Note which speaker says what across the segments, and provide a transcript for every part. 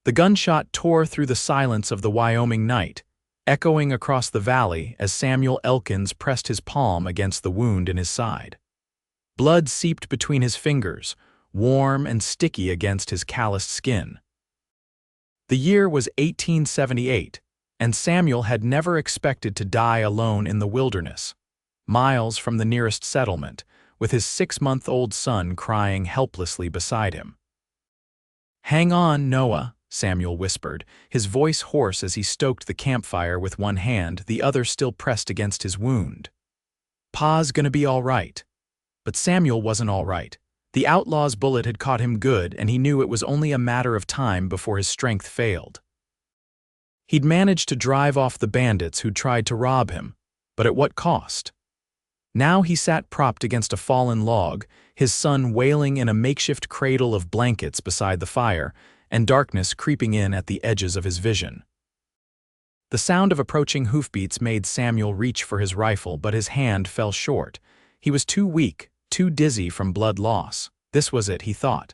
Speaker 1: The gunshot tore through the silence of the Wyoming night, echoing across the valley as Samuel Elkins pressed his palm against the wound in his side. Blood seeped between his fingers, warm and sticky against his calloused skin. The year was 1878, and Samuel had never expected to die alone in the wilderness, miles from the nearest settlement, with his 6-month-old son crying helplessly beside him. "Hang on, Noah," Samuel whispered, his voice hoarse as he stoked the campfire with one hand, the other still pressed against his wound. "Pa's gonna be all right." But Samuel wasn't all right. The outlaw's bullet had caught him good, and he knew it was only a matter of time before his strength failed. He'd managed to drive off the bandits who'd tried to rob him, but at what cost? Now he sat propped against a fallen log, his son wailing in a makeshift cradle of blankets beside the fire, and darkness creeping in at the edges of his vision. The sound of approaching hoofbeats made Samuel reach for his rifle, but his hand fell short. He was too weak, too dizzy from blood loss. This was it, he thought.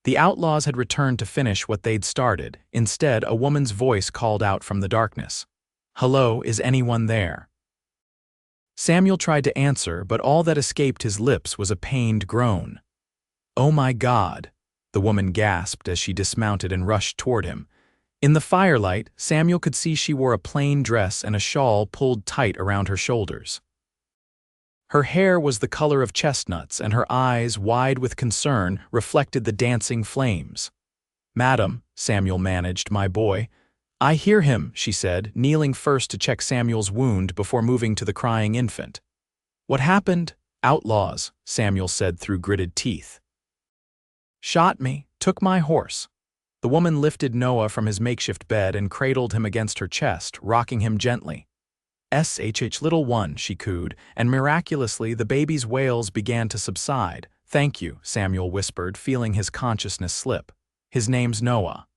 Speaker 1: The outlaws had returned to finish what they'd started. Instead, a woman's voice called out from the darkness. "Hello, is anyone there?" Samuel tried to answer, but all that escaped his lips was a pained groan. "Oh my God," the woman gasped as she dismounted and rushed toward him. In the firelight, Samuel could see she wore a plain dress and a shawl pulled tight around her shoulders. Her hair was the color of chestnuts, and her eyes, wide with concern, reflected the dancing flames. "Madam," Samuel managed, "my boy." "I hear him," she said, kneeling first to check Samuel's wound before moving to the crying infant. "What happened?" "Outlaws," Samuel said through gritted teeth. "Shot me, took my horse." The woman lifted Noah from his makeshift bed and cradled him against her chest, rocking him gently. "Shh, little one," she cooed, and miraculously the baby's wails began to subside. "Thank you," Samuel whispered, feeling his consciousness slip. "His name's Noah."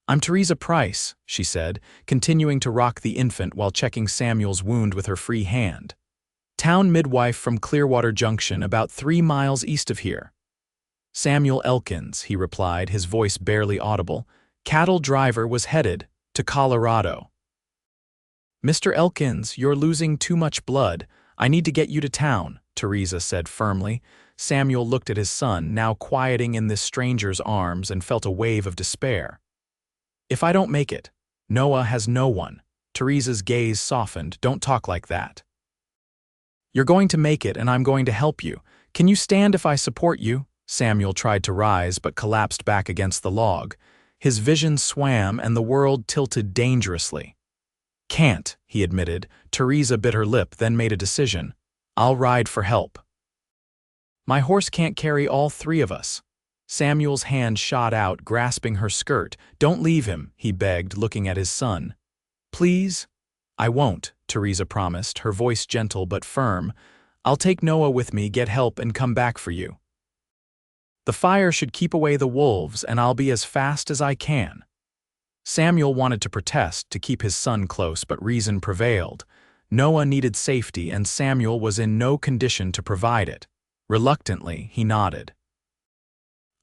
Speaker 1: "I'm Theresa Price," she said, continuing to rock the infant while checking Samuel's wound with her free hand. "Town midwife from Clearwater Junction, about 3 miles east of here." "Samuel Elkins," he replied, his voice barely audible. "Cattle driver was headed to Colorado." "Mr. Elkins, you're losing too much blood. I need to get you to town," Theresa said firmly. Samuel looked at his son, now quieting in this stranger's arms, and felt a wave of despair. "If I don't make it, Noah has no one." Theresa's gaze softened. "Don't talk like that. You're going to make it, and I'm going to help you. Can you stand if I support you?" Samuel tried to rise but collapsed back against the log. His vision swam and the world tilted dangerously. "Can't," he admitted. Theresa bit her lip, then made a decision. "I'll ride for help." "My horse can't carry all 3 of us." Samuel's hand shot out, grasping her skirt. "Don't leave him," he begged, looking at his son. "Please?" "I won't," Theresa promised, her voice gentle but firm. "I'll take Noah with me, get help, and come back for you. The fire should keep away the wolves, and I'll be as fast as I can." Samuel wanted to protest, to keep his son close, but reason prevailed. Noah needed safety, and Samuel was in no condition to provide it. Reluctantly, he nodded.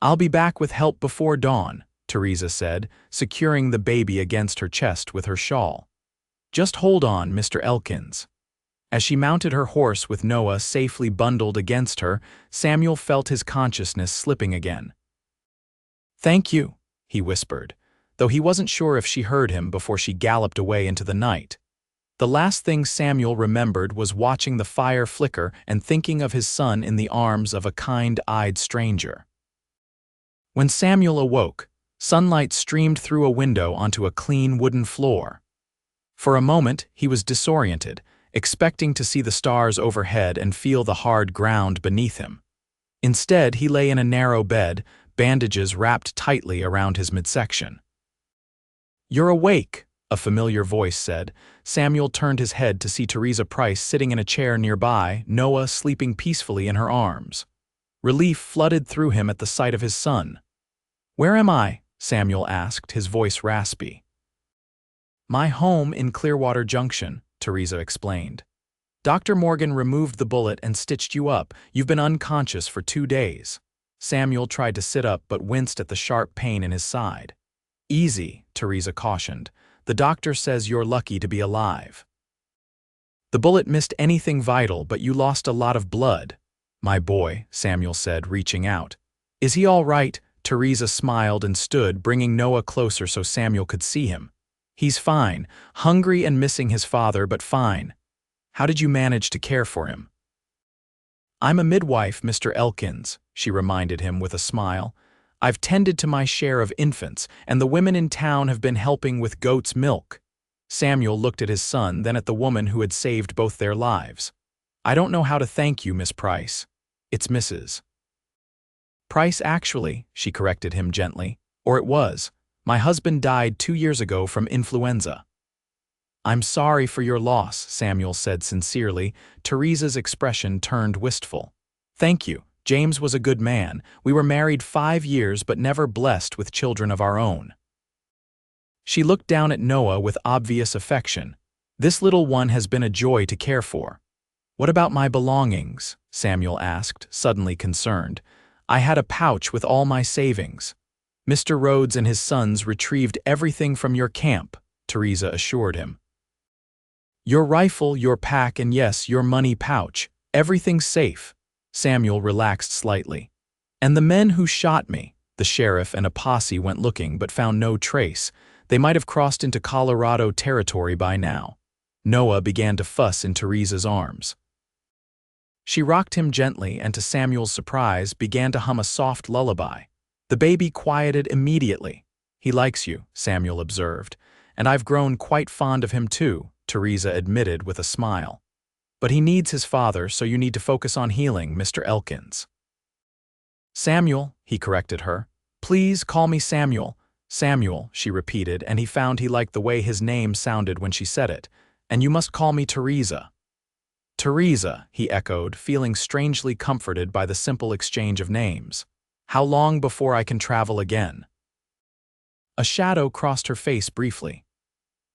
Speaker 1: "I'll be back with help before dawn," Theresa said, securing the baby against her chest with her shawl. "Just hold on, Mr. Elkins." As she mounted her horse with Noah safely bundled against her, Samuel felt his consciousness slipping again. "Thank you," he whispered, though he wasn't sure if she heard him before she galloped away into the night. The last thing Samuel remembered was watching the fire flicker and thinking of his son in the arms of a kind-eyed stranger. When Samuel awoke, sunlight streamed through a window onto a clean wooden floor. For a moment, he was disoriented, expecting to see the stars overhead and feel the hard ground beneath him. Instead, he lay in a narrow bed, bandages wrapped tightly around his midsection. "You're awake," a familiar voice said. Samuel turned his head to see Theresa Price sitting in a chair nearby, Noah sleeping peacefully in her arms. Relief flooded through him at the sight of his son. "Where am I?" Samuel asked, his voice raspy. "My home in Clearwater Junction," Theresa explained. "Dr. Morgan removed the bullet and stitched you up. You've been unconscious for 2 days." Samuel tried to sit up but winced at the sharp pain in his side. Easy, Theresa cautioned. The doctor says you're lucky to be alive. The bullet missed anything vital, but you lost a lot of blood. My boy, Samuel said, reaching out. Is he all right? Theresa smiled and stood, bringing Noah closer so Samuel could see him. He's fine, hungry and missing his father, but fine. How did you manage to care for him? I'm a midwife, Mr. Elkins, she reminded him with a smile. I've tended to my share of infants, and the women in town have been helping with goat's milk. Samuel looked at his son, then at the woman who had saved both their lives. I don't know how to thank you, Miss Price. It's Mrs. Price, actually, she corrected him gently. Or it was. My husband died 2 years ago from influenza. I'm sorry for your loss, Samuel said sincerely. Theresa's expression turned wistful. Thank you. James was a good man. We were married 5 years but never blessed with children of our own. She looked down at Noah with obvious affection. This little one has been a joy to care for. What about my belongings? Samuel asked, suddenly concerned. I had a pouch with all my savings. Mr. Rhodes and his sons retrieved everything from your camp, Theresa assured him. Your rifle, your pack, and yes, your money pouch. Everything's safe. Samuel relaxed slightly. And the men who shot me, the sheriff and a posse went looking but found no trace. They might have crossed into Colorado territory by now. Noah began to fuss in Theresa's arms. She rocked him gently and, to Samuel's surprise, began to hum a soft lullaby. The baby quieted immediately. He likes you, Samuel observed, and I've grown quite fond of him too, Theresa admitted with a smile. But he needs his father, so you need to focus on healing, Mr. Elkins. Samuel, he corrected her. Please call me Samuel. Samuel, she repeated, and he found he liked the way his name sounded when she said it. And you must call me Theresa. Theresa, he echoed, feeling strangely comforted by the simple exchange of names. How long before I can travel again? A shadow crossed her face briefly.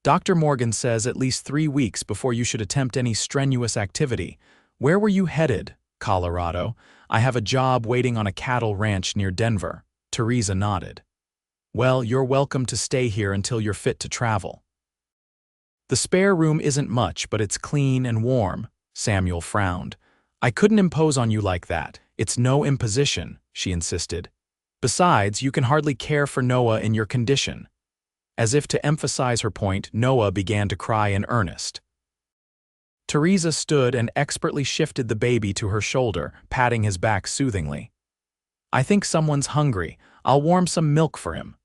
Speaker 1: Dr. Morgan says at least 3 weeks before you should attempt any strenuous activity. Where were you headed? Colorado. I have a job waiting on a cattle ranch near Denver. Theresa nodded. Well, you're welcome to stay here until you're fit to travel. The spare room isn't much, but it's clean and warm. Samuel frowned. I couldn't impose on you like that. It's no imposition, she insisted. Besides, you can hardly care for Noah in your condition. As if to emphasize her point, Noah began to cry in earnest. Theresa stood and expertly shifted the baby to her shoulder, patting his back soothingly. I think someone's hungry. I'll warm some milk for him.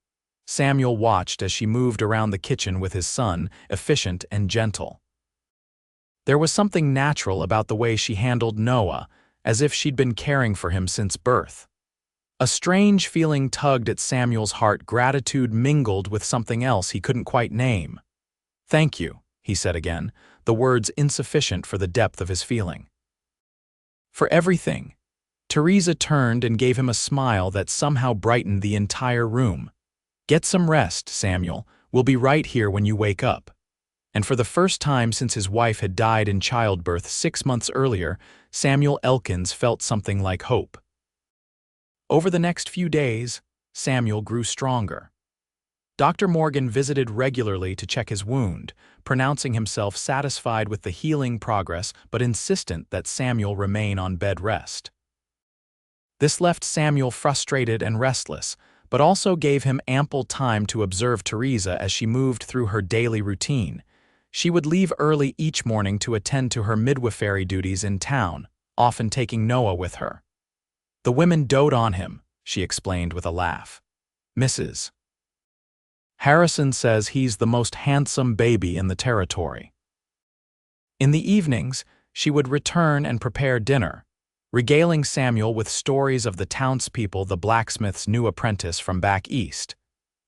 Speaker 1: Samuel watched as she moved around the kitchen with his son, efficient and gentle. There was something natural about the way she handled Noah, as if she'd been caring for him since birth. A strange feeling tugged at Samuel's heart, gratitude mingled with something else he couldn't quite name. Thank you, he said again, the words insufficient for the depth of his feeling. For everything. Theresa turned and gave him a smile that somehow brightened the entire room. Get some rest, Samuel. We'll be right here when you wake up. And for the first time since his wife had died in childbirth 6 months earlier, Samuel Elkins felt something like hope. Over the next few days, Samuel grew stronger. Dr. Morgan visited regularly to check his wound, pronouncing himself satisfied with the healing progress but insistent that Samuel remain on bed rest. This left Samuel frustrated and restless, but also gave him ample time to observe Theresa as she moved through her daily routine. She would leave early each morning to attend to her midwifery duties in town, often taking Noah with her. The women dote on him, she explained with a laugh. Mrs. Harrison says he's the most handsome baby in the territory. In the evenings, she would return and prepare dinner, regaling Samuel with stories of the townspeople, the blacksmith's new apprentice from back east,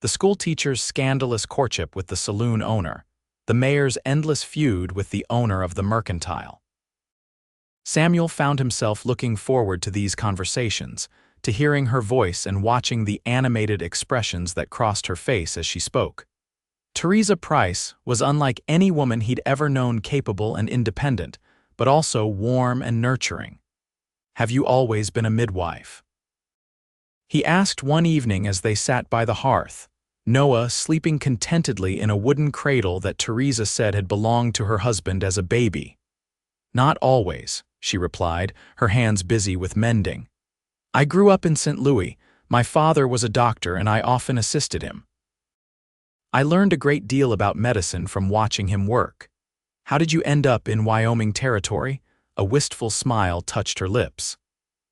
Speaker 1: the schoolteacher's scandalous courtship with the saloon owner, the mayor's endless feud with the owner of the mercantile. Samuel found himself looking forward to these conversations, to hearing her voice and watching the animated expressions that crossed her face as she spoke. Theresa Price was unlike any woman he'd ever known, capable and independent, but also warm and nurturing. Have you always been a midwife? He asked one evening as they sat by the hearth. Noah sleeping contentedly in a wooden cradle that Theresa said had belonged to her husband as a baby. "Not always," she replied, her hands busy with mending. "I grew up in St. Louis. My father was a doctor and I often assisted him. I learned a great deal about medicine from watching him work." "How did you end up in Wyoming territory?" A wistful smile touched her lips.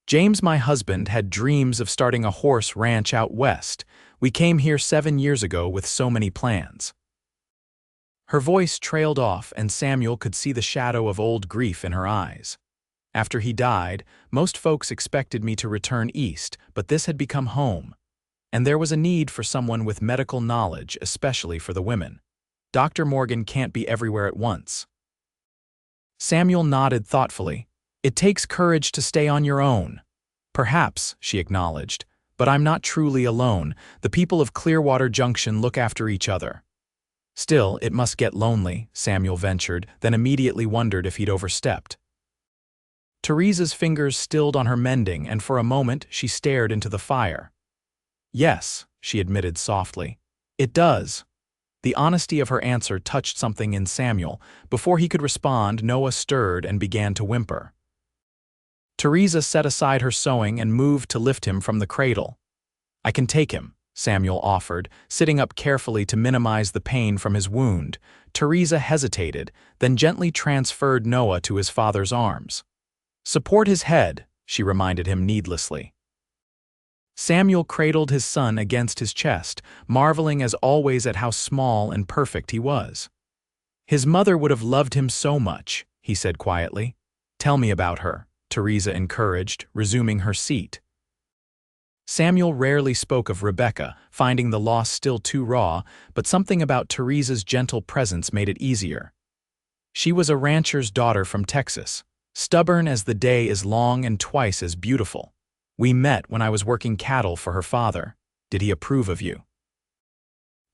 Speaker 1: "James, my husband, had dreams of starting a horse ranch out west. We came here 7 years ago with so many plans." Her voice trailed off and Samuel could see the shadow of old grief in her eyes. "After he died, most folks expected me to return east, but this had become home. And there was a need for someone with medical knowledge, especially for the women. Dr. Morgan can't be everywhere at once." Samuel nodded thoughtfully. "It takes courage to stay on your own." "Perhaps," she acknowledged, "but I'm not truly alone. The people of Clearwater Junction look after each other." "Still, it must get lonely," Samuel ventured, then immediately wondered if he'd overstepped. Theresa's fingers stilled on her mending, and for a moment she stared into the fire. "Yes," she admitted softly, "it does." The honesty of her answer touched something in Samuel. Before he could respond, Noah stirred and began to whimper. Theresa set aside her sewing and moved to lift him from the cradle. "I can take him," Samuel offered, sitting up carefully to minimize the pain from his wound. Theresa hesitated, then gently transferred Noah to his father's arms. "Support his head," she reminded him needlessly. Samuel cradled his son against his chest, marveling as always at how small and perfect he was. "His mother would have loved him so much," he said quietly. "Tell me about her," Theresa encouraged, resuming her seat. Samuel rarely spoke of Rebecca, finding the loss still too raw, but something about Theresa's gentle presence made it easier. She was a rancher's daughter from Texas, stubborn as the day is long and twice as beautiful. "We met when I was working cattle for her father. Did he approve of you?"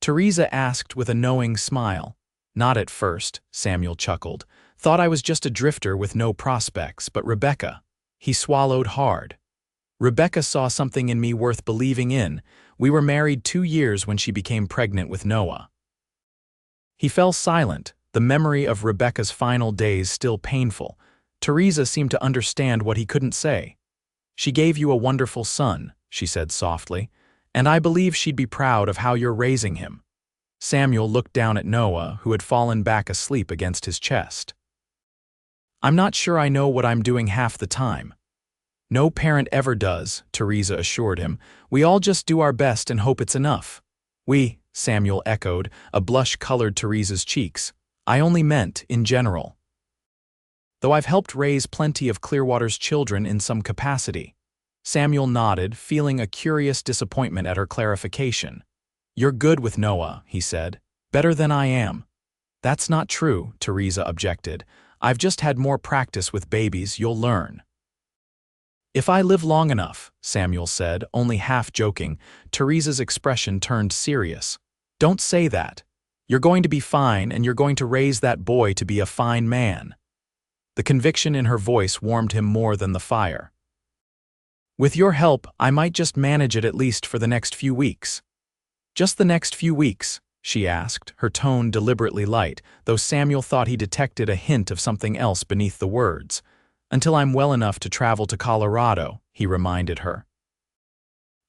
Speaker 1: Theresa asked with a knowing smile. "Not at first," Samuel chuckled. "Thought I was just a drifter with no prospects, but Rebecca—" He swallowed hard. "Rebecca saw something in me worth believing in. We were married 2 years when she became pregnant with Noah." He fell silent, the memory of Rebecca's final days still painful. Theresa seemed to understand what he couldn't say. "She gave you a wonderful son," she said softly, "and I believe she'd be proud of how you're raising him." Samuel looked down at Noah, who had fallen back asleep against his chest. "I'm not sure I know what I'm doing half the time." "No parent ever does," Theresa assured him. "We all just do our best and hope it's enough." "We," Samuel echoed, a blush colored Theresa's cheeks. "I only meant in general. Though I've helped raise plenty of Clearwater's children in some capacity." Samuel nodded, feeling a curious disappointment at her clarification. "You're good with Noah," he said. "Better than I am." "That's not true," Theresa objected. "I've just had more practice with babies. You'll learn." "If I live long enough," Samuel said, only half joking. Theresa's expression turned serious. "Don't say that. You're going to be fine, and you're going to raise that boy to be a fine man." The conviction in her voice warmed him more than the fire. "With your help, I might just manage it at least for the next few weeks." "Just the next few weeks?" she asked, her tone deliberately light, though Samuel thought he detected a hint of something else beneath the words. "Until I'm well enough to travel to Colorado," he reminded her.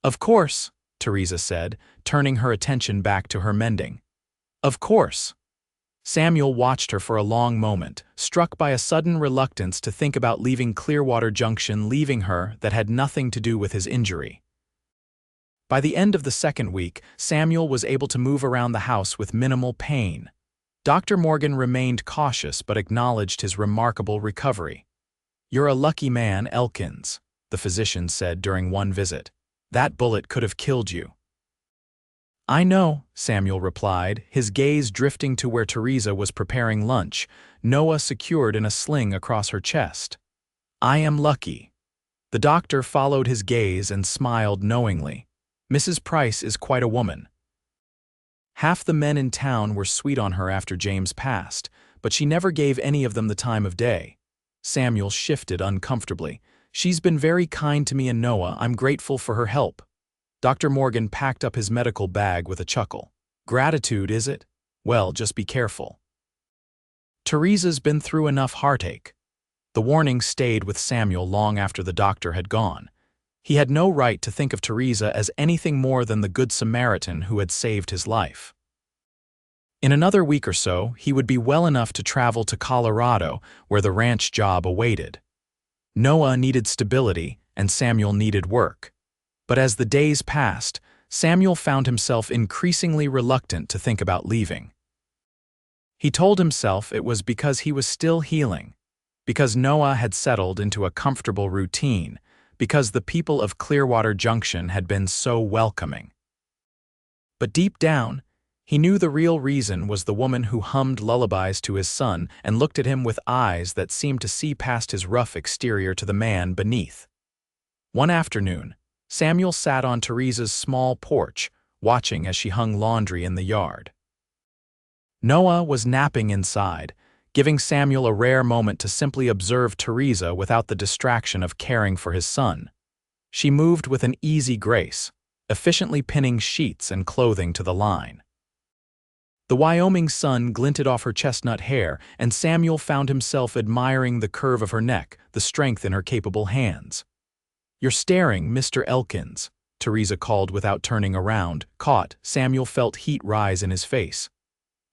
Speaker 1: "Of course," Theresa said, turning her attention back to her mending. "Of course." Samuel watched her for a long moment, struck by a sudden reluctance to think about leaving Clearwater Junction, leaving her that had nothing to do with his injury. By the end of the second week, Samuel was able to move around the house with minimal pain. Dr. Morgan remained cautious but acknowledged his remarkable recovery. "You're a lucky man, Elkins," the physician said during one visit. "That bullet could have killed you." "I know," Samuel replied, his gaze drifting to where Theresa was preparing lunch, Noah secured in a sling across her chest. "I am lucky." The doctor followed his gaze and smiled knowingly. "Mrs. Price is quite a woman. Half the men in town were sweet on her after James passed, but she never gave any of them the time of day." Samuel shifted uncomfortably. "She's been very kind to me and Noah. I'm grateful for her help." Dr. Morgan packed up his medical bag with a chuckle. Gratitude, is it? Well, just be careful. Theresa's been through enough heartache. The warning stayed with Samuel long after the doctor had gone. He had no right to think of Theresa as anything more than the Good Samaritan who had saved his life. In another week or so, he would be well enough to travel to Colorado, where the ranch job awaited. Noah needed stability, and Samuel needed work. But as the days passed, Samuel found himself increasingly reluctant to think about leaving. He told himself it was because he was still healing, because Noah had settled into a comfortable routine, because the people of Clearwater Junction had been so welcoming. But deep down, he knew the real reason was the woman who hummed lullabies to his son and looked at him with eyes that seemed to see past his rough exterior to the man beneath. One afternoon, Samuel sat on Theresa's small porch, watching as she hung laundry in the yard. Noah was napping inside, giving Samuel a rare moment to simply observe Theresa without the distraction of caring for his son. She moved with an easy grace, efficiently pinning sheets and clothing to the line. The Wyoming sun glinted off her chestnut hair, and Samuel found himself admiring the curve of her neck, the strength in her capable hands. "You're staring, Mr. Elkins," Theresa called without turning around. Caught, Samuel felt heat rise in his face.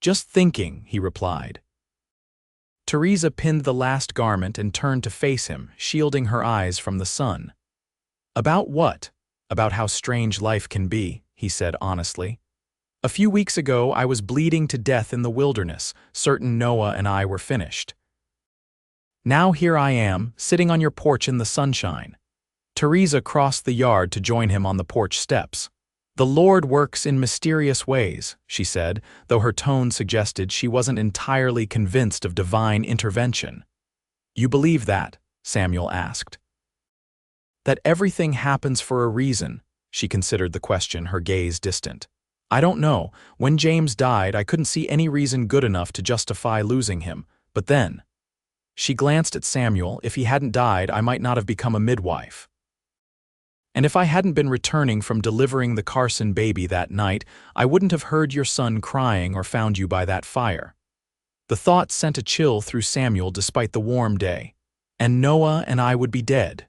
Speaker 1: "Just thinking," he replied. Theresa pinned the last garment and turned to face him, shielding her eyes from the sun. "About what?" "About how strange life can be," he said honestly. "A few weeks ago, I was bleeding to death in the wilderness, certain Noah and I were finished. Now here I am, sitting on your porch in the sunshine." Theresa crossed the yard to join him on the porch steps. "The Lord works in mysterious ways," she said, though her tone suggested she wasn't entirely convinced of divine intervention. "You believe that?" Samuel asked. "That everything happens for a reason," she considered the question, her gaze distant. "I don't know. When James died, I couldn't see any reason good enough to justify losing him. But then," she glanced at Samuel, "if he hadn't died, I might not have become a midwife. And if I hadn't been returning from delivering the Carson baby that night, I wouldn't have heard your son crying or found you by that fire." The thought sent a chill through Samuel despite the warm day. "And Noah and I would be dead."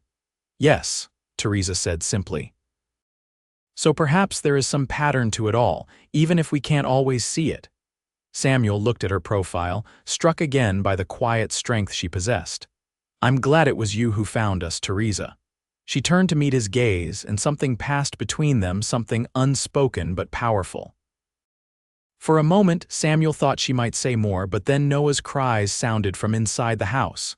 Speaker 1: "Yes," Theresa said simply. "So perhaps there is some pattern to it all, even if we can't always see it." Samuel looked at her profile, struck again by the quiet strength she possessed. "I'm glad it was you who found us, Theresa." She turned to meet his gaze, and something passed between them, something unspoken but powerful. For a moment, Samuel thought she might say more, but then Noah's cries sounded from inside the house.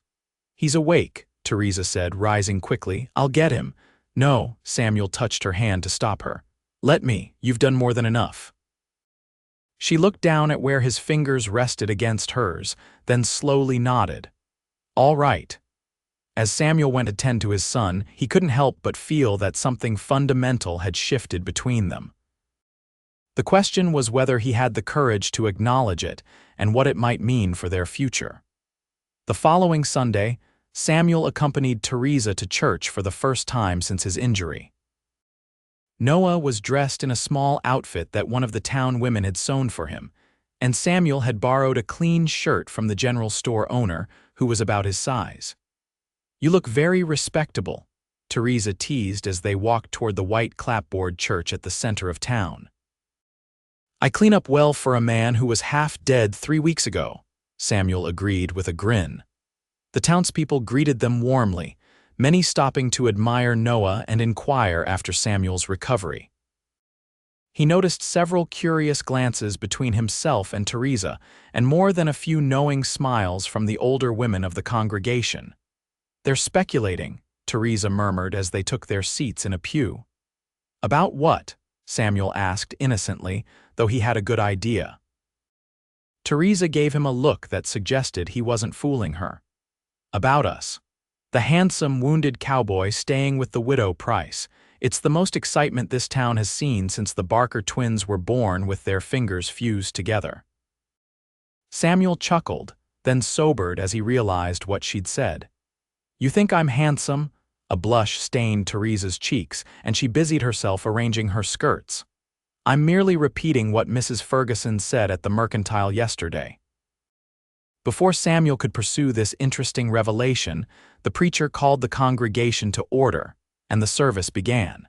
Speaker 1: "He's awake," Theresa said, rising quickly. "I'll get him." "No," Samuel touched her hand to stop her. "Let me, you've done more than enough." She looked down at where his fingers rested against hers, then slowly nodded. "All right." As Samuel went to tend to his son, he couldn't help but feel that something fundamental had shifted between them. The question was whether he had the courage to acknowledge it and what it might mean for their future. The following Sunday, Samuel accompanied Theresa to church for the first time since his injury. Noah was dressed in a small outfit that one of the town women had sewn for him, and Samuel had borrowed a clean shirt from the general store owner, who was about his size. "You look very respectable," Theresa teased as they walked toward the white clapboard church at the center of town. "I clean up well for a man who was half dead 3 weeks ago," Samuel agreed with a grin. The townspeople greeted them warmly, many stopping to admire Noah and inquire after Samuel's recovery. He noticed several curious glances between himself and Theresa, and more than a few knowing smiles from the older women of the congregation. "They're speculating," Theresa murmured as they took their seats in a pew. "About what?" Samuel asked innocently, though he had a good idea. Theresa gave him a look that suggested he wasn't fooling her. "About us. The handsome, wounded cowboy staying with the widow Price. It's the most excitement this town has seen since the Barker twins were born with their fingers fused together." Samuel chuckled, then sobered as he realized what she'd said. "You think I'm handsome? A blush stained Theresa's cheeks, and she busied herself arranging her skirts. "I'm merely repeating what Mrs. Ferguson said at the mercantile yesterday." Before Samuel could pursue this interesting revelation, the preacher called the congregation to order, and the service began.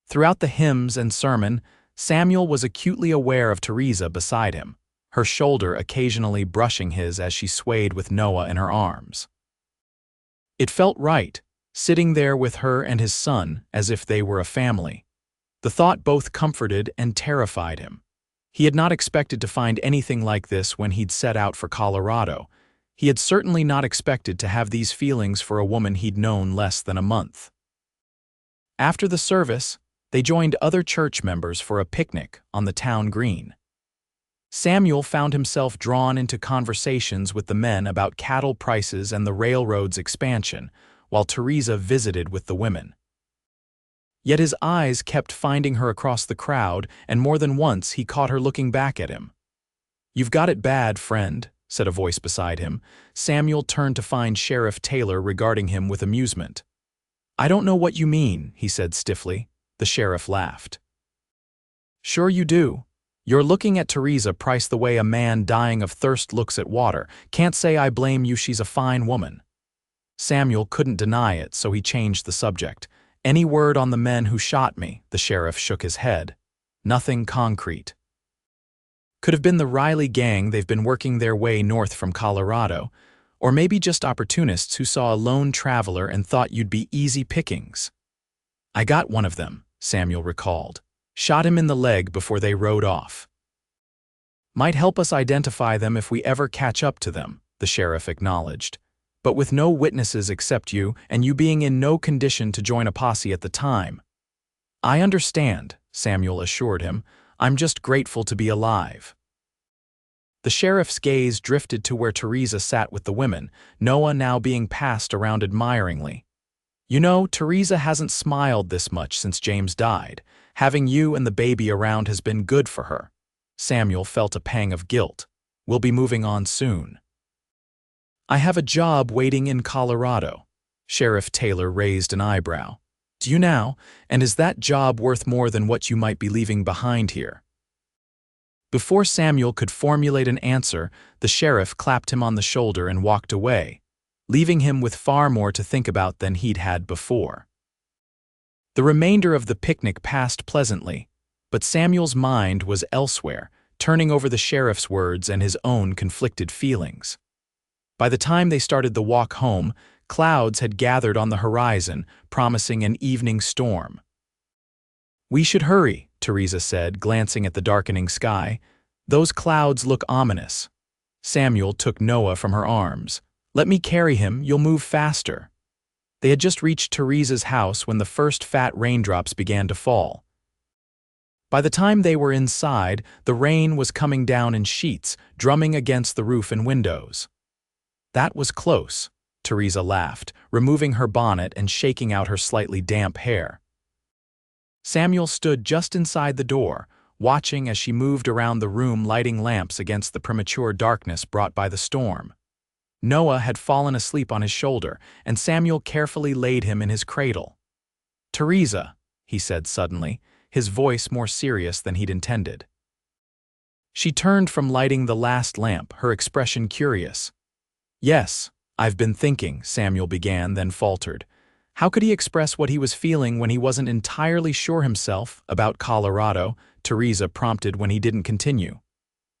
Speaker 1: Throughout the hymns and sermon, Samuel was acutely aware of Theresa beside him, her shoulder occasionally brushing his as she swayed with Noah in her arms. It felt right, sitting there with her and his son as if they were a family. The thought both comforted and terrified him. He had not expected to find anything like this when he'd set out for Colorado. He had certainly not expected to have these feelings for a woman he'd known less than a month. After the service, they joined other church members for a picnic on the town green. Samuel found himself drawn into conversations with the men about cattle prices and the railroad's expansion, while Theresa visited with the women. Yet his eyes kept finding her across the crowd, and more than once he caught her looking back at him. "You've got it bad, friend," said a voice beside him. Samuel turned to find Sheriff Taylor regarding him with amusement. "I don't know what you mean," he said stiffly. The sheriff laughed. "Sure you do. You're looking at Theresa Price the way a man dying of thirst looks at water. Can't say I blame you, she's a fine woman." Samuel couldn't deny it, so he changed the subject. "Any word on the men who shot me?" The sheriff shook his head. "Nothing concrete." "Could have been the Riley gang. They've been working their way north from Colorado. Or maybe just opportunists who saw a lone traveler and thought you'd be easy pickings." "I got one of them," Samuel recalled. "Shot him in the leg before they rode off." "Might help us identify them if we ever catch up to them," the sheriff acknowledged. "But with no witnesses except you, and you being in no condition to join a posse at the time." "I understand," Samuel assured him. "I'm just grateful to be alive." The sheriff's gaze drifted to where Theresa sat with the women, Noah now being passed around admiringly. "You know, Theresa hasn't smiled this much since James died. Having you and the baby around has been good for her." Samuel felt a pang of guilt. "We'll be moving on soon." "I have a job waiting in Colorado." Sheriff Taylor raised an eyebrow. "Do you now? And is that job worth more than what you might be leaving behind here?" Before Samuel could formulate an answer, the sheriff clapped him on the shoulder and walked away, leaving him with far more to think about than he'd had before. The remainder of the picnic passed pleasantly, but Samuel's mind was elsewhere, turning over the sheriff's words and his own conflicted feelings. By the time they started the walk home, clouds had gathered on the horizon, promising an evening storm. "We should hurry," Theresa said, glancing at the darkening sky. "Those clouds look ominous." Samuel took Noah from her arms. "Let me carry him, you'll move faster." They had just reached Theresa's house when the first fat raindrops began to fall. By the time they were inside, the rain was coming down in sheets, drumming against the roof and windows. "That was close," Theresa laughed, removing her bonnet and shaking out her slightly damp hair. Samuel stood just inside the door, watching as she moved around the room, lighting lamps against the premature darkness brought by the storm. Noah had fallen asleep on his shoulder, and Samuel carefully laid him in his cradle. "Theresa," he said suddenly, his voice more serious than he'd intended. She turned from lighting the last lamp, her expression curious. "Yes, I've been thinking," Samuel began, then faltered. How could he express what he was feeling when he wasn't entirely sure himself? "About Colorado," Theresa prompted when he didn't continue.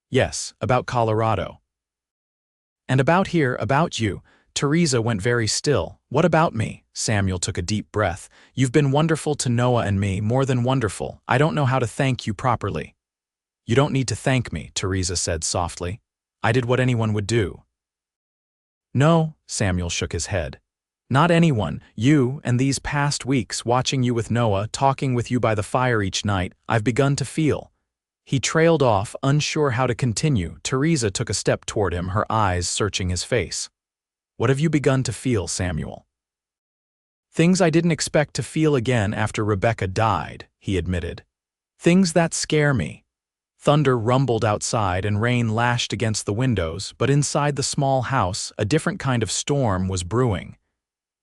Speaker 1: "Yes, about Colorado." "And about here, about you." Theresa went very still. "What about me?" Samuel took a deep breath. "You've been wonderful to Noah and me, more than wonderful. I don't know how to thank you properly." "You don't need to thank me," Theresa said softly. "I did what anyone would do." "No," Samuel shook his head. "Not anyone. You, and these past weeks, watching you with Noah, talking with you by the fire each night, I've begun to feel." He trailed off, unsure how to continue. Theresa took a step toward him, her eyes searching his face. "What have you begun to feel, Samuel?" "Things I didn't expect to feel again after Rebecca died," he admitted. "Things that scare me." Thunder rumbled outside and rain lashed against the windows, but inside the small house, a different kind of storm was brewing.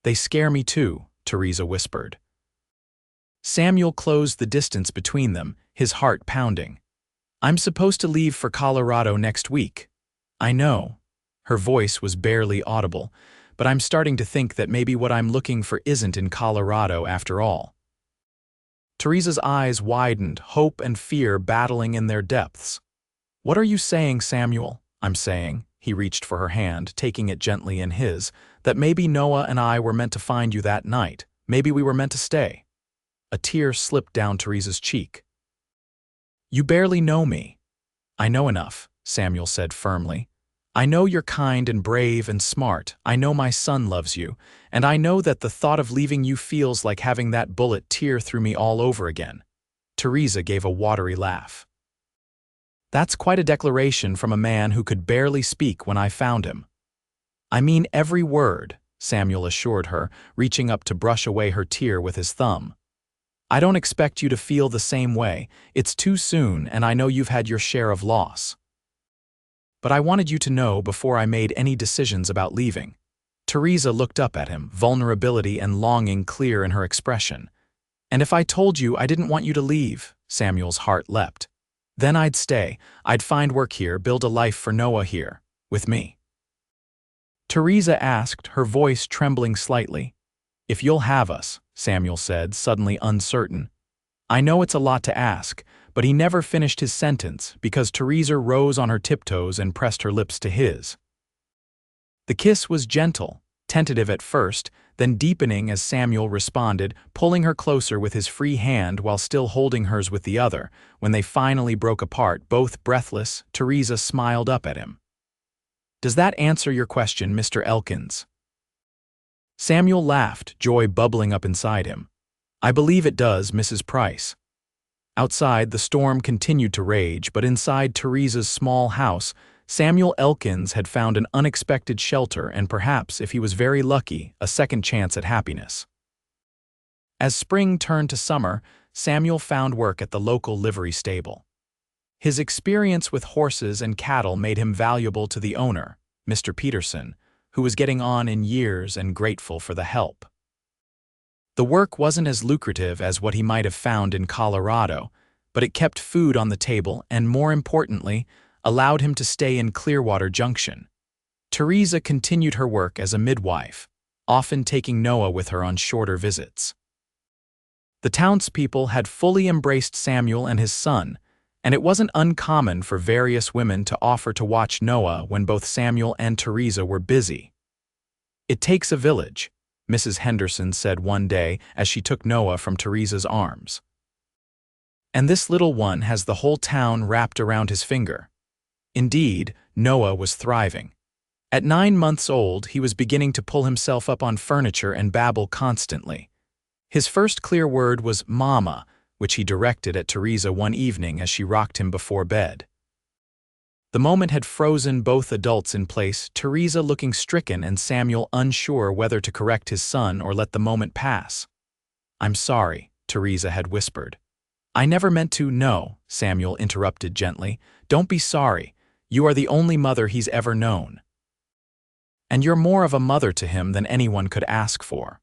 Speaker 1: "They scare me too," Theresa whispered. Samuel closed the distance between them, his heart pounding. I'm supposed to leave for Colorado next week. I know. Her voice was barely audible, but I'm starting to think that maybe what I'm looking for isn't in Colorado after all. Theresa's eyes widened, hope and fear battling in their depths. What are you saying, Samuel? I'm saying, he reached for her hand, taking it gently in his, that maybe Noah and I were meant to find you that night. Maybe we were meant to stay. A tear slipped down Theresa's cheek. You barely know me. I know enough, Samuel said firmly. I know you're kind and brave and smart. I know my son loves you, and I know that the thought of leaving you feels like having that bullet tear through me all over again. Theresa gave a watery laugh. That's quite a declaration from a man who could barely speak when I found him. I mean every word, Samuel assured her, reaching up to brush away her tear with his thumb. I don't expect you to feel the same way. It's too soon, and I know you've had your share of loss. But I wanted you to know before I made any decisions about leaving. Theresa looked up at him, vulnerability and longing clear in her expression. And if I told you I didn't want you to leave, Samuel's heart leapt. Then I'd stay. I'd find work here, build a life for Noah here, with me. Theresa asked, her voice trembling slightly. If you'll have us, Samuel said, suddenly uncertain. I know it's a lot to ask, but he never finished his sentence because Theresa rose on her tiptoes and pressed her lips to his. The kiss was gentle, tentative at first, then deepening as Samuel responded, pulling her closer with his free hand while still holding hers with the other. When they finally broke apart, both breathless, Theresa smiled up at him. Does that answer your question, Mr. Elkins? Samuel laughed, joy bubbling up inside him. I believe it does, Mrs. Price. Outside, the storm continued to rage, but inside Theresa's small house, Samuel Elkins had found an unexpected shelter and perhaps, if he was very lucky, a second chance at happiness. As spring turned to summer, Samuel found work at the local livery stable. His experience with horses and cattle made him valuable to the owner, Mr. Peterson, who was getting on in years and grateful for the help. The work wasn't as lucrative as what he might have found in Colorado, but it kept food on the table and, more importantly, allowed him to stay in Clearwater Junction. Theresa continued her work as a midwife, often taking Noah with her on shorter visits. The townspeople had fully embraced Samuel and his son, and it wasn't uncommon for various women to offer to watch Noah when both Samuel and Theresa were busy. It takes a village, Mrs. Henderson said one day as she took Noah from Theresa's arms. And this little one has the whole town wrapped around his finger. Indeed, Noah was thriving. At 9 months old, he was beginning to pull himself up on furniture and babble constantly. His first clear word was "Mama," which he directed at Theresa one evening as she rocked him before bed. The moment had frozen both adults in place, Theresa looking stricken and Samuel unsure whether to correct his son or let the moment pass. I'm sorry, Theresa had whispered. I never meant to. No, Samuel interrupted gently. Don't be sorry. You are the only mother he's ever known. And you're more of a mother to him than anyone could ask for.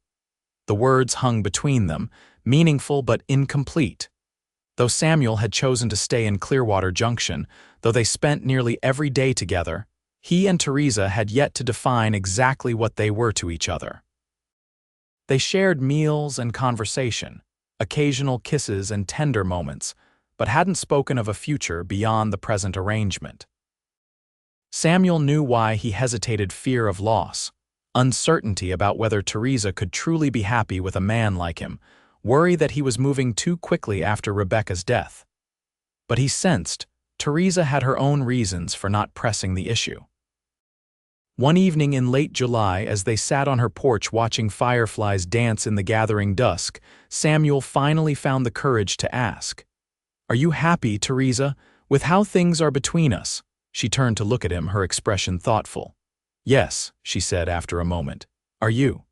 Speaker 1: The words hung between them, meaningful but incomplete. Though Samuel had chosen to stay in Clearwater Junction, though they spent nearly every day together, he and Theresa had yet to define exactly what they were to each other. They shared meals and conversation, occasional kisses and tender moments, but hadn't spoken of a future beyond the present arrangement. Samuel knew why he hesitated: fear of loss, uncertainty about whether Theresa could truly be happy with a man like him, worry that he was moving too quickly after Rebecca's death. But he sensed Theresa had her own reasons for not pressing the issue. One evening in late July, as they sat on her porch watching fireflies dance in the gathering dusk, Samuel finally found the courage to ask, "Are you happy, Theresa, with how things are between us?" She turned to look at him, her expression thoughtful. "Yes," she said after a moment. "Are you?"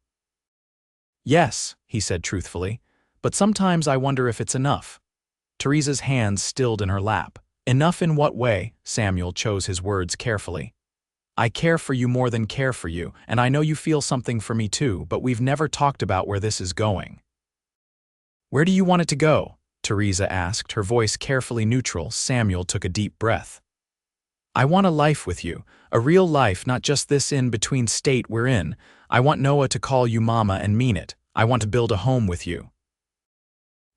Speaker 1: "Yes," he said truthfully, "but sometimes I wonder if it's enough." Theresa's hands stilled in her lap. "Enough in what way?" Samuel chose his words carefully. I care for you more than care for you, and I know you feel something for me too, but we've never talked about where this is going." "Where do you want it to go?" Theresa asked, her voice carefully neutral. Samuel took a deep breath. "I want a life with you, a real life, not just this in-between state we're in. I want Noah to call you Mama and mean it. I want to build a home with you."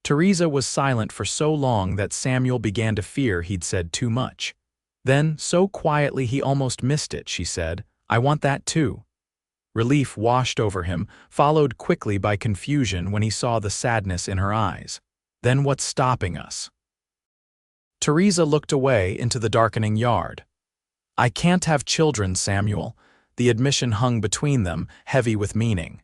Speaker 1: Theresa was silent for so long that Samuel began to fear he'd said too much. Then, so quietly he almost missed it, she said, "I want that too." Relief washed over him, followed quickly by confusion when he saw the sadness in her eyes. "Then what's stopping us?" Theresa looked away into the darkening yard. "I can't have children, Samuel." The admission hung between them, heavy with meaning.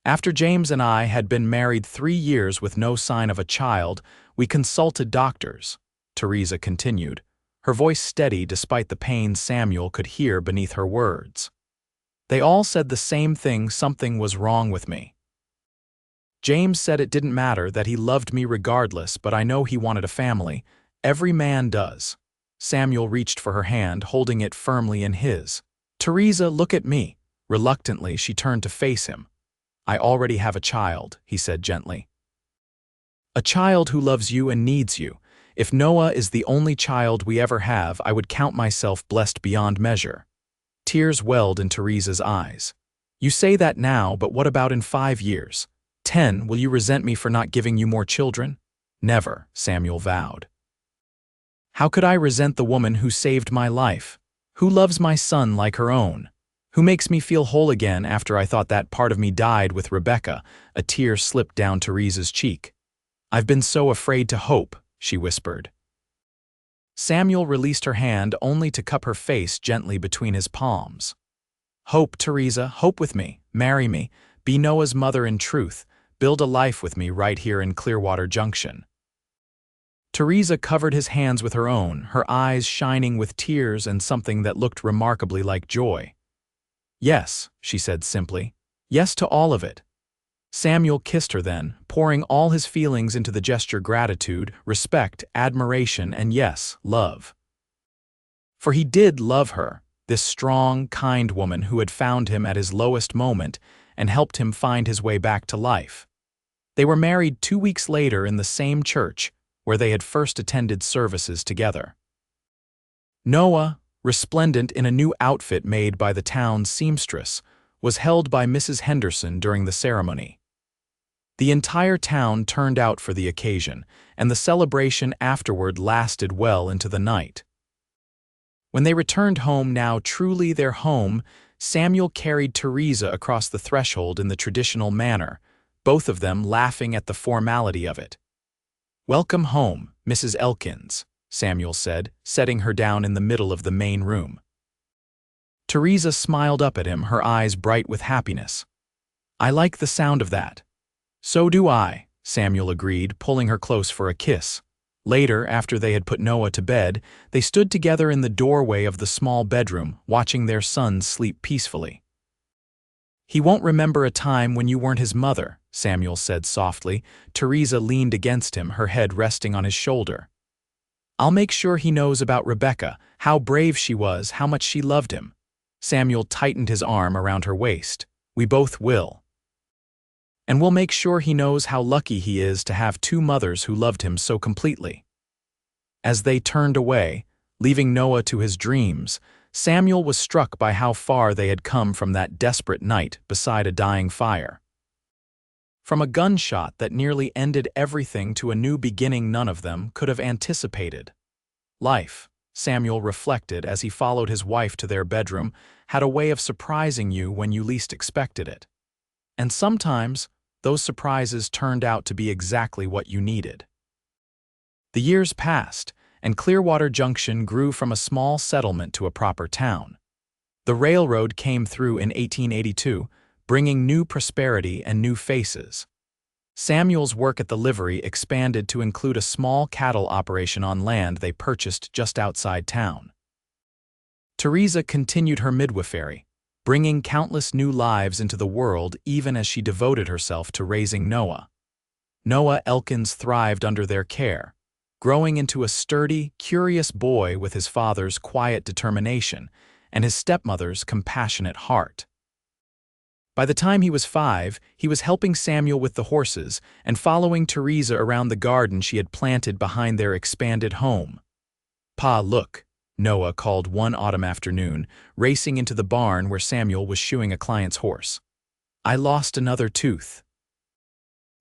Speaker 1: "After James and I had been married 3 years with no sign of a child, we consulted doctors," Theresa continued, her voice steady despite the pain Samuel could hear beneath her words. "They all said the same thing: something was wrong with me. James said it didn't matter, that he loved me regardless, but I know he wanted a family. Every man does." Samuel reached for her hand, holding it firmly in his. "Theresa, look at me." Reluctantly, she turned to face him. "I already have a child," he said gently. "A child who loves you and needs you. If Noah is the only child we ever have, I would count myself blessed beyond measure." Tears welled in Theresa's eyes. "You say that now, but what about in 5 years? 10, will you resent me for not giving you more children?" "Never," Samuel vowed. "How could I resent the woman who saved my life? Who loves my son like her own? Who makes me feel whole again after I thought that part of me died with Rebecca?" A tear slipped down Theresa's cheek. "I've been so afraid to hope," she whispered. Samuel released her hand only to cup her face gently between his palms. "Hope, Theresa, hope with me. Marry me. Be Noah's mother in truth. Build a life with me right here in Clearwater Junction." Theresa covered his hands with her own, her eyes shining with tears and something that looked remarkably like joy. "Yes," she said simply. "Yes to all of it." Samuel kissed her then, pouring all his feelings into the gesture: gratitude, respect, admiration, and yes, love. For he did love her, this strong, kind woman who had found him at his lowest moment and helped him find his way back to life. They were married 2 weeks later in the same church where they had first attended services together. Noah, resplendent in a new outfit made by the town's seamstress, was held by Mrs. Henderson during the ceremony. The entire town turned out for the occasion, and the celebration afterward lasted well into the night. When they returned home, now truly their home, Samuel carried Theresa across the threshold in the traditional manner, both of them laughing at the formality of it. "Welcome home, Mrs. Elkins," Samuel said, setting her down in the middle of the main room. Theresa smiled up at him, her eyes bright with happiness. "I like the sound of that." "So do I," Samuel agreed, pulling her close for a kiss. Later, after they had put Noah to bed, they stood together in the doorway of the small bedroom, watching their son sleep peacefully. "He won't remember a time when you weren't his mother," Samuel said softly. Theresa leaned against him, her head resting on his shoulder. "I'll make sure he knows about Rebecca, how brave she was, how much she loved him." Samuel tightened his arm around her waist. "We both will. And we'll make sure he knows how lucky he is to have 2 mothers who loved him so completely." As they turned away, leaving Noah to his dreams, Samuel was struck by how far they had come from that desperate night beside a dying fire. From a gunshot that nearly ended everything to a new beginning none of them could have anticipated. Life, Samuel reflected as he followed his wife to their bedroom, had a way of surprising you when you least expected it. And sometimes, those surprises turned out to be exactly what you needed. The years passed, and Clearwater Junction grew from a small settlement to a proper town. The railroad came through in 1882, bringing new prosperity and new faces. Samuel's work at the livery expanded to include a small cattle operation on land they purchased just outside town. Theresa continued her midwifery, bringing countless new lives into the world even as she devoted herself to raising Noah. Noah Elkins thrived under their care, growing into a sturdy, curious boy with his father's quiet determination, and his stepmother's compassionate heart. By the time he was 5, he was helping Samuel with the horses and following Theresa around the garden she had planted behind their expanded home. "Pa, look," Noah called one autumn afternoon, racing into the barn where Samuel was shoeing a client's horse. "I lost another tooth."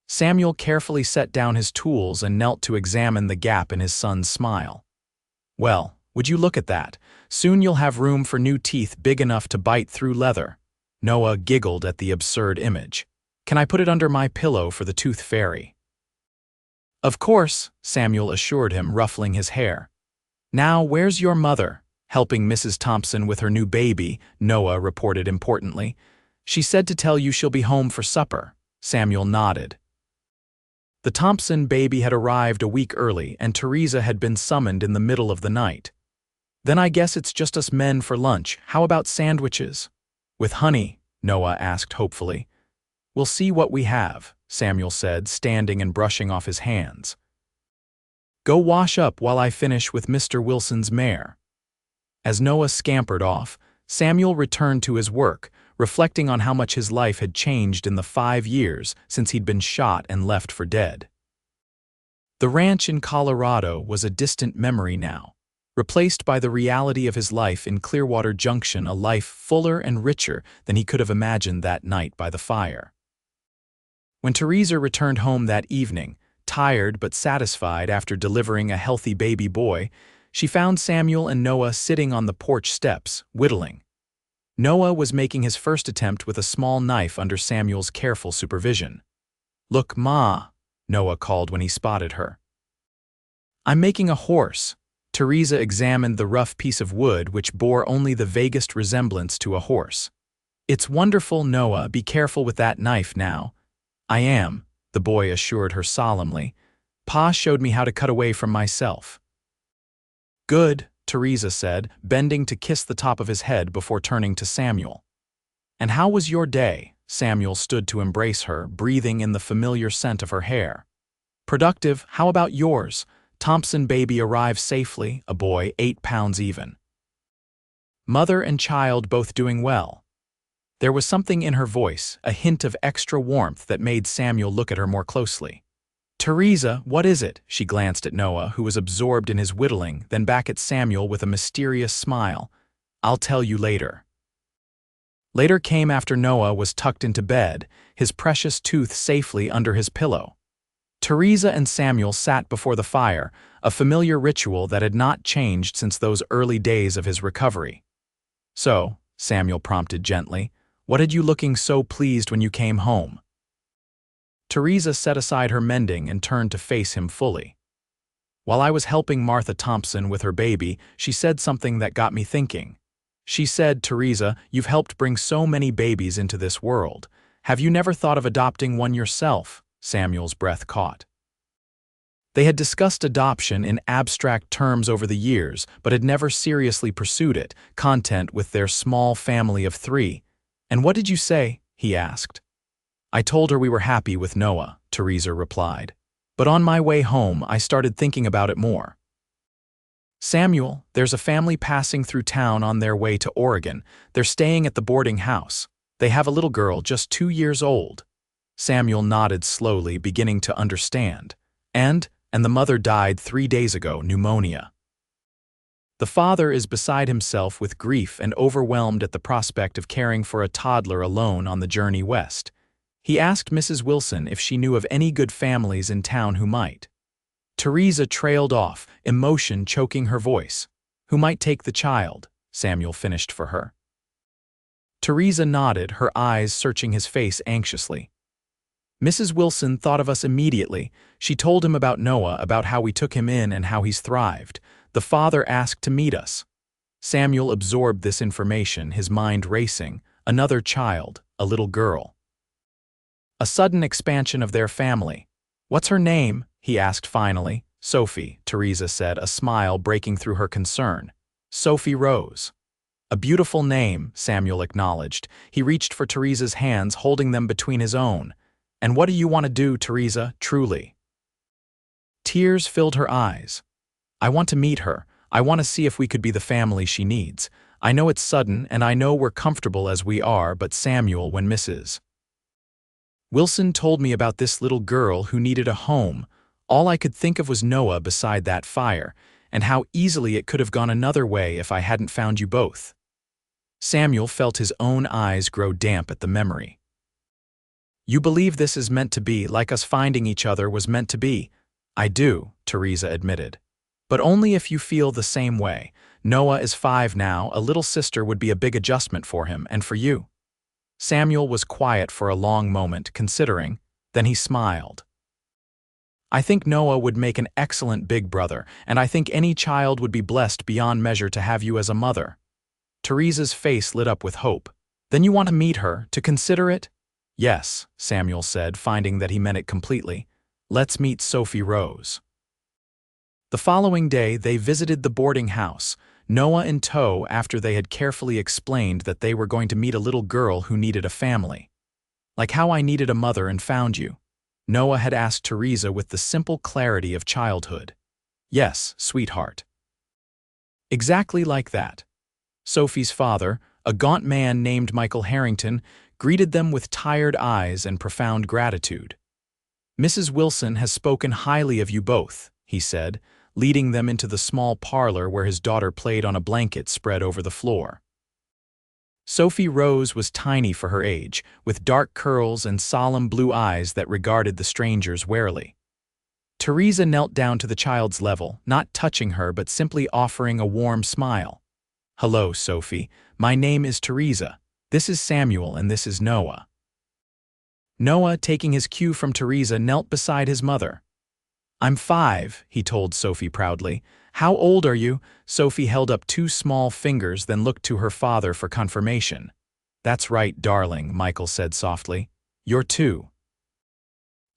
Speaker 1: Samuel carefully set down his tools and knelt to examine the gap in his son's smile. "Well, would you look at that? Soon you'll have room for new teeth big enough to bite through leather." Noah giggled at the absurd image. "Can I put it under my pillow for the tooth fairy?" "Of course," Samuel assured him, ruffling his hair. "Now, where's your mother?" Helping Mrs. Thompson with her new baby, Noah reported importantly. "She said to tell you she'll be home for supper." Samuel nodded. The Thompson baby had arrived a week early, and Theresa had been summoned in the middle of the night. "Then I guess it's just us men for lunch. How about sandwiches?" "With honey?" Noah asked hopefully. "We'll see what we have," Samuel said, standing and brushing off his hands. "Go wash up while I finish with Mr. Wilson's mare." As Noah scampered off, Samuel returned to his work, reflecting on how much his life had changed in the 5 years since he'd been shot and left for dead. The ranch in Colorado was a distant memory now, replaced by the reality of his life in Clearwater Junction, a life fuller and richer than he could have imagined that night by the fire. When Theresa returned home that evening, tired but satisfied after delivering a healthy baby boy, she found Samuel and Noah sitting on the porch steps, whittling. Noah was making his first attempt with a small knife under Samuel's careful supervision. "Look, Ma," Noah called when he spotted her. "I'm making a horse." Theresa examined the rough piece of wood which bore only the vaguest resemblance to a horse. "It's wonderful, Noah. Be careful with that knife now." "I am," the boy assured her solemnly. "Pa showed me how to cut away from myself." "Good," Theresa said, bending to kiss the top of his head before turning to Samuel. "And how was your day?" Samuel stood to embrace her, breathing in the familiar scent of her hair. "Productive. How about yours? Thompson baby arrived safely, a boy 8 pounds even." "Mother and child both doing well." There was something in her voice, a hint of extra warmth that made Samuel look at her more closely. "Theresa, what is it?" She glanced at Noah, who was absorbed in his whittling, then back at Samuel with a mysterious smile. "I'll tell you later." Later came after Noah was tucked into bed, his precious tooth safely under his pillow. Theresa and Samuel sat before the fire, a familiar ritual that had not changed since those early days of his recovery. "So," Samuel prompted gently, "what had you looking so pleased when you came home?" Theresa set aside her mending and turned to face him fully. "While I was helping Martha Thompson with her baby, she said something that got me thinking. She said, 'Theresa, you've helped bring so many babies into this world. Have you never thought of adopting one yourself?'" Samuel's breath caught. They had discussed adoption in abstract terms over the years, but had never seriously pursued it, content with their small family of 3. "And what did you say?" he asked. "I told her we were happy with Noah," Theresa replied. "But on my way home, I started thinking about it more. Samuel, there's a family passing through town on their way to Oregon. They're staying at the boarding house. They have a little girl just 2 years old." Samuel nodded slowly, beginning to understand. And the mother died 3 days ago, pneumonia. The father is beside himself with grief and overwhelmed at the prospect of caring for a toddler alone on the journey west. He asked Mrs. Wilson if she knew of any good families in town who might. Theresa trailed off, emotion choking her voice. "Who might take the child?" Samuel finished for her. Theresa nodded, her eyes searching his face anxiously. "Mrs. Wilson thought of us immediately. She told him about Noah, about how we took him in and how he's thrived. The father asked to meet us." Samuel absorbed this information, his mind racing. Another child, a little girl. A sudden expansion of their family. "What's her name?" he asked finally. "Sophie," Theresa said, a smile breaking through her concern. "Sophie Rose." "A beautiful name," Samuel acknowledged. He reached for Theresa's hands, holding them between his own. "And what do you want to do, Theresa, truly?" Tears filled her eyes. "I want to meet her. I want to see if we could be the family she needs. I know it's sudden, and I know we're comfortable as we are, but Samuel, when Mrs. Wilson told me about this little girl who needed a home, all I could think of was Noah beside that fire, and how easily it could have gone another way if I hadn't found you both." Samuel felt his own eyes grow damp at the memory. "You believe this is meant to be, like us finding each other was meant to be?" "I do," Theresa admitted. "But only if you feel the same way. Noah is 5 now, a little sister would be a big adjustment for him, and for you." Samuel was quiet for a long moment, considering, then he smiled. "I think Noah would make an excellent big brother, and I think any child would be blessed beyond measure to have you as a mother." Theresa's face lit up with hope. "Then you want to meet her, to consider it?" "Yes," Samuel said, finding that he meant it completely. "Let's meet Sophie Rose." The following day they visited the boarding house, Noah in tow after they had carefully explained that they were going to meet a little girl who needed a family. "Like how I needed a mother and found you," Noah had asked Theresa with the simple clarity of childhood. "Yes, sweetheart." Exactly like that. Sophie's father, a gaunt man named Michael Harrington, greeted them with tired eyes and profound gratitude. "Mrs. Wilson has spoken highly of you both," he said, leading them into the small parlor where his daughter played on a blanket spread over the floor. Sophie Rose was tiny for her age, with dark curls and solemn blue eyes that regarded the strangers warily. Theresa knelt down to the child's level, not touching her but simply offering a warm smile. "Hello, Sophie. My name is Theresa. This is Samuel and this is Noah." Noah, taking his cue from Theresa, knelt beside his mother. "I'm 5, he told Sophie proudly. "How old are you?" Sophie held up 2 small fingers, then looked to her father for confirmation. "That's right, darling," Michael said softly. "You're 2.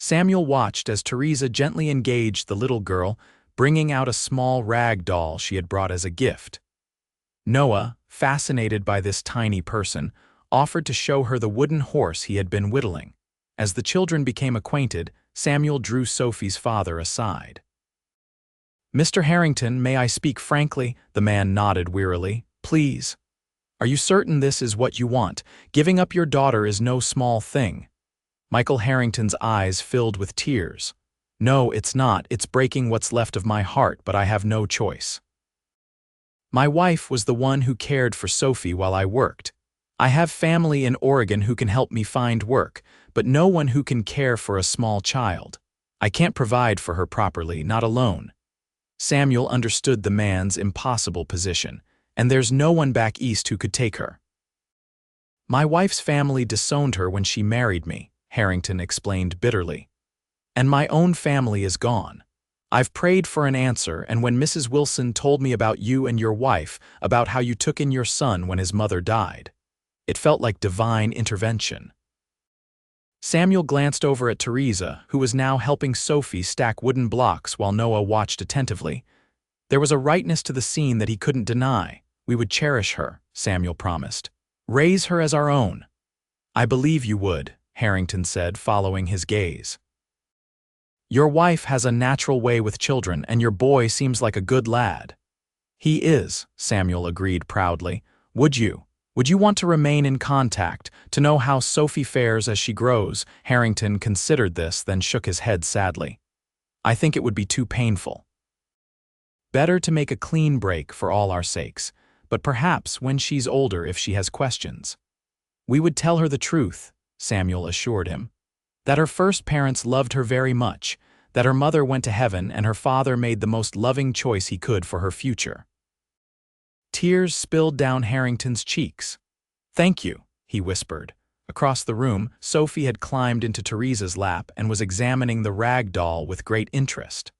Speaker 1: Samuel watched as Theresa gently engaged the little girl, bringing out a small rag doll she had brought as a gift. Noah, fascinated by this tiny person, offered to show her the wooden horse he had been whittling. As the children became acquainted, Samuel drew Sophie's father aside. "Mr. Harrington, may I speak frankly?" The man nodded wearily. "Please. Are you certain this is what you want? Giving up your daughter is no small thing." Michael Harrington's eyes filled with tears. "No, it's not. It's breaking what's left of my heart, but I have no choice. My wife was the one who cared for Sophie while I worked. I have family in Oregon who can help me find work, but no one who can care for a small child. I can't provide for her properly, not alone." Samuel understood the man's impossible position, and there's no one back east who could take her. "My wife's family disowned her when she married me," Harrington explained bitterly. "And my own family is gone. I've prayed for an answer, and when Mrs. Wilson told me about you and your wife, about how you took in your son when his mother died, it felt like divine intervention." Samuel glanced over at Theresa, who was now helping Sophie stack wooden blocks while Noah watched attentively. There was a rightness to the scene that he couldn't deny. "We would cherish her," Samuel promised. "Raise her as our own." "I believe you would," Harrington said, following his gaze. "Your wife has a natural way with children, and your boy seems like a good lad." "He is," Samuel agreed proudly. Would you want to remain in contact, to know how Sophie fares as she grows?" Harrington considered this, then shook his head sadly. "I think it would be too painful. Better to make a clean break for all our sakes, but perhaps when she's older if she has questions." "We would tell her the truth," Samuel assured him. "That her first parents loved her very much, that her mother went to heaven and her father made the most loving choice he could for her future." Tears spilled down Harrington's cheeks. "Thank you," he whispered. Across the room, Sophie had climbed into Theresa's lap and was examining the rag doll with great interest.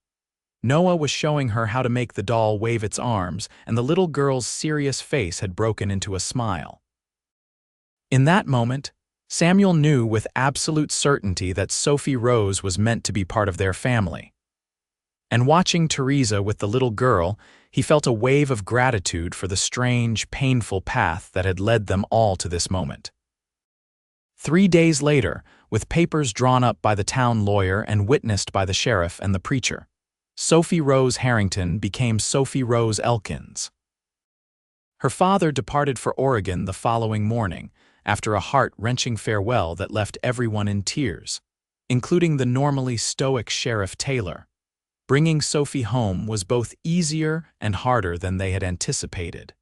Speaker 1: Noah was showing her how to make the doll wave its arms, and the little girl's serious face had broken into a smile. In that moment, Samuel knew with absolute certainty that Sophie Rose was meant to be part of their family. And watching Theresa with the little girl, he felt a wave of gratitude for the strange, painful path that had led them all to this moment. 3 days later, with papers drawn up by the town lawyer and witnessed by the sheriff and the preacher, Sophie Rose Harrington became Sophie Rose Elkins. Her father departed for Oregon the following morning, after a heart-wrenching farewell that left everyone in tears, including the normally stoic Sheriff Taylor. Bringing Sophie home was both easier and harder than they had anticipated.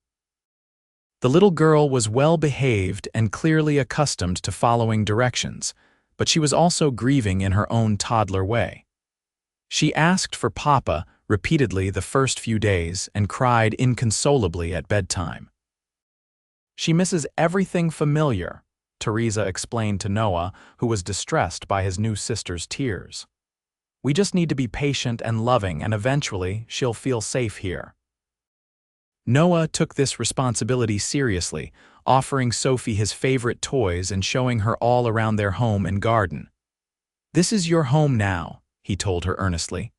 Speaker 1: The little girl was well-behaved and clearly accustomed to following directions, but she was also grieving in her own toddler way. She asked for Papa repeatedly the first few days and cried inconsolably at bedtime. She misses everything familiar, Theresa explained to Noah, who was distressed by his new sister's tears. We just need to be patient and loving, and eventually she'll feel safe here. Noah took this responsibility seriously, offering Sophie his favorite toys and showing her all around their home and garden. "This is your home now," he told her earnestly.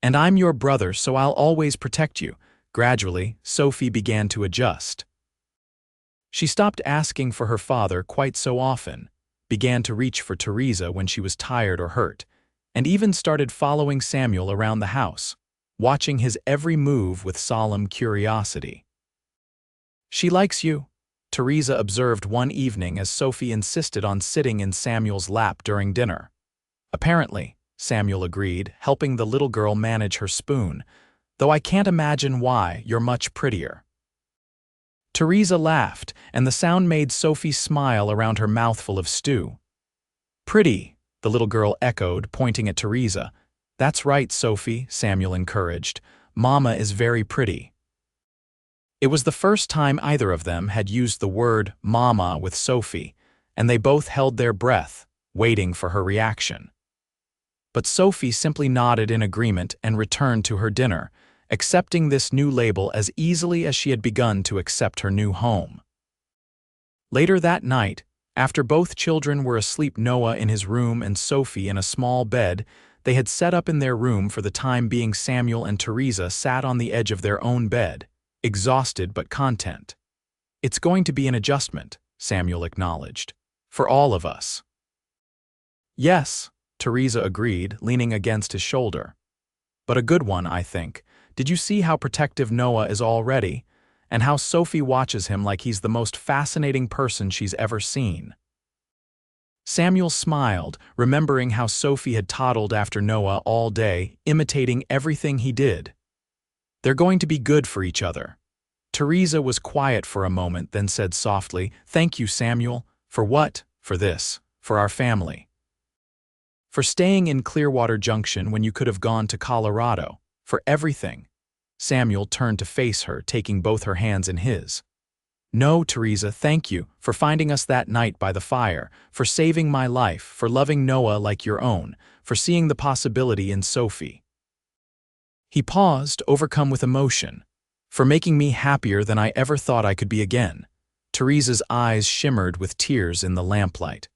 Speaker 1: "And I'm your brother, so I'll always protect you." Gradually, Sophie began to adjust. She stopped asking for her father quite so often, began to reach for Theresa when she was tired or hurt, and even started following Samuel around the house, watching his every move with solemn curiosity. "She likes you," Theresa observed one evening as Sophie insisted on sitting in Samuel's lap during dinner. "Apparently," Samuel agreed, helping the little girl manage her spoon, "though I can't imagine why. You're much prettier." Theresa laughed, and the sound made Sophie smile around her mouthful of stew. "Pretty," the little girl echoed, pointing at Theresa. "That's right, Sophie," Samuel encouraged. "Mama is very pretty." It was the first time either of them had used the word mama with Sophie, and they both held their breath, waiting for her reaction. But Sophie simply nodded in agreement and returned to her dinner, accepting this new label as easily as she had begun to accept her new home. Later that night, after both children were asleep, Noah in his room and Sophie in a small bed they had set up in their room for the time being, Samuel and Theresa sat on the edge of their own bed, exhausted but content. "It's going to be an adjustment," Samuel acknowledged, "for all of us." "Yes," Theresa agreed, leaning against his shoulder. "But a good one, I think. Did you see how protective Noah is already, and how Sophie watches him like he's the most fascinating person she's ever seen?" Samuel smiled, remembering how Sophie had toddled after Noah all day, imitating everything he did. "They're going to be good for each other." Theresa was quiet for a moment, then said softly, "Thank you, Samuel." "For what?" "For this. For our family. For staying in Clearwater Junction when you could have gone to Colorado. For everything." Samuel turned to face her, taking both her hands in his. "No, Theresa, thank you for finding us that night by the fire, for saving my life, for loving Noah like your own, for seeing the possibility in Sophie." He paused, overcome with emotion. "For making me happier than I ever thought I could be again." Theresa's eyes shimmered with tears in the lamplight.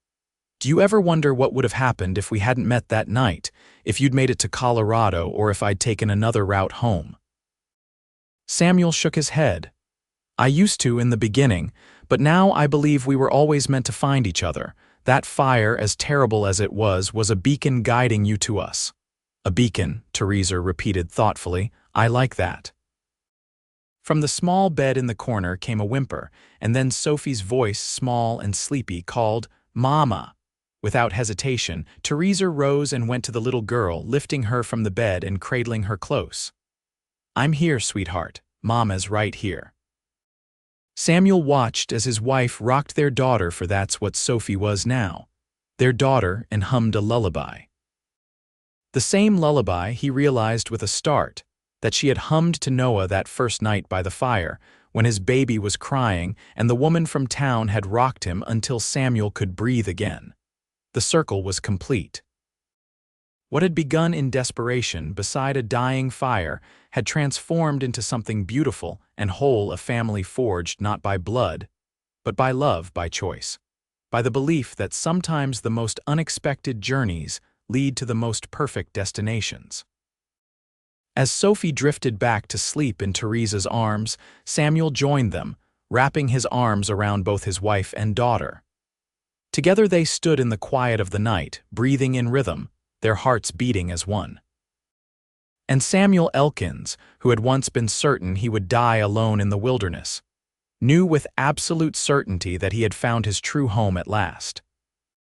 Speaker 1: "Do you ever wonder what would have happened if we hadn't met that night, if you'd made it to Colorado, or if I'd taken another route home?" Samuel shook his head. "I used to in the beginning, but now I believe we were always meant to find each other. That fire, as terrible as it was a beacon guiding you to us." "A beacon," Theresa repeated thoughtfully. "I like that." From the small bed in the corner came a whimper, and then Sophie's voice, small and sleepy, called, "Mama." Without hesitation, Theresa rose and went to the little girl, lifting her from the bed and cradling her close. "I'm here, sweetheart. Mama's right here." Samuel watched as his wife rocked their daughter, for that's what Sophie was now, their daughter, and hummed a lullaby. The same lullaby, he realized with a start, that she had hummed to Noah that first night by the fire, when his baby was crying and the woman from town had rocked him until Samuel could breathe again. The circle was complete. What had begun in desperation beside a dying fire had transformed into something beautiful and whole, a family forged not by blood, but by love, by choice, by the belief that sometimes the most unexpected journeys lead to the most perfect destinations. As Sophie drifted back to sleep in Theresa's arms, Samuel joined them, wrapping his arms around both his wife and daughter. Together they stood in the quiet of the night, breathing in rhythm, their hearts beating as one. And Samuel Elkins, who had once been certain he would die alone in the wilderness, knew with absolute certainty that he had found his true home at last.